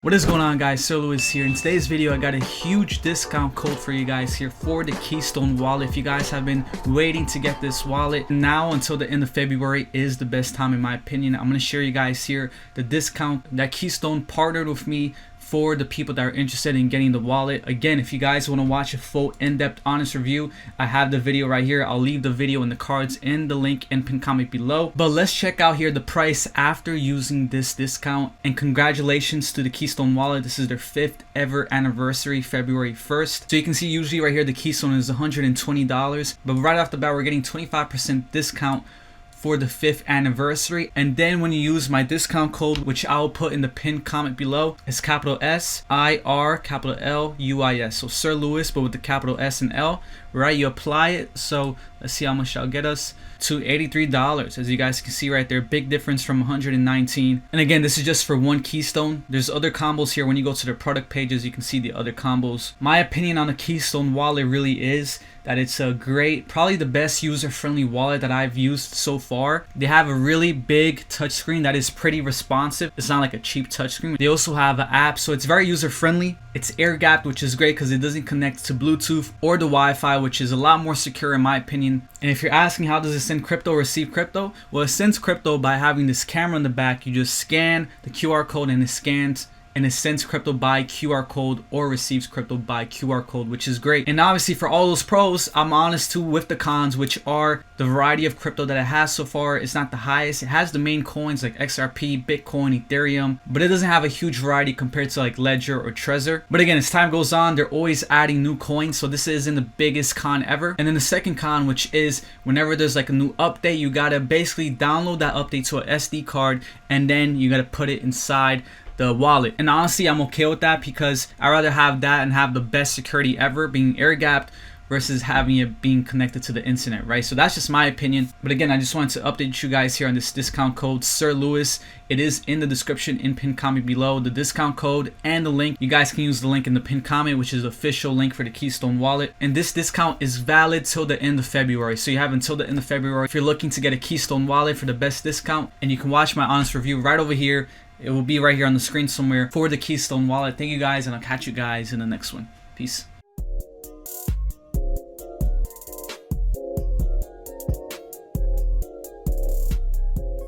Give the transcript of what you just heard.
What is going on, guys? Sir Lewis here. In today's video I got a huge discount code for you guys here for the Keystone wallet. If you guys have been waiting to get this wallet, now until the end of February is the best time in my opinion. I'm going to share you guys here the discount that Keystone partnered with me for the people that are interested in getting the wallet. Again, if you guys want to watch a full in-depth honest review, I have the video right here. I'll leave the video in the cards in the link and pin comment below. But let's check out here the price after using this discount. And congratulations to the Keystone wallet. This is their 5th ever anniversary, February 1st. So you can see usually right here the Keystone is $120, but right off the bat we're getting 25% discount for the 5th anniversary. And then when you use my discount code, which I'll put in the pinned comment below, it's capital S-I-R, capital L-U-I-S. So Sir Lewis, but with the capital S and L, right? You apply it. So let's see how much that'll get us to $83. As you guys can see right there, big difference from 119. And again, this is just for one Keystone. There's other combos here. When you go to the product pages, you can see the other combos. My opinion on the Keystone wallet really is that it's a great, probably the best user-friendly wallet that I've used so far. They have a really big touchscreen that is pretty responsive. It's not like a cheap touchscreen. They also have an app, so it's very user-friendly. It's air-gapped, which is great because it doesn't connect to Bluetooth or the Wi-Fi, which is a lot more secure in my opinion. And if you're asking how does it send crypto or receive crypto, well, it sends crypto by having this camera in the back. You just scan the QR code and it scans, and it sends crypto by QR code or receives crypto by QR code, which is great. And obviously for all those pros, I'm honest too with the cons, which are the variety of crypto that it has so far. It's not the highest. It has the main coins like XRP, Bitcoin, Ethereum, but it doesn't have a huge variety compared to like Ledger or Trezor. But again, as time goes on, they're always adding new coins, so this isn't the biggest con ever. And then the second con, which is whenever there's like a new update, you gotta basically download that update to an SD card, and then you gotta put it inside the wallet. And honestly, I'm okay with that because I'd rather have that and have the best security ever, being air gapped, versus having it being connected to the internet, right? So that's just my opinion. But again, I just wanted to update you guys here on this discount code, Sir Lewis. It is in the description in pinned comment below, the discount code and the link. You guys can use the link in the pinned comment, which is the official link for the Keystone wallet. And this discount is valid till the end of February. So you have until the end of February if you're looking to get a Keystone wallet for the best discount. And you can watch my honest review right over here. It will be right here on the screen somewhere for the Keystone wallet. Thank you guys, and I'll catch you guys in the next one. Peace.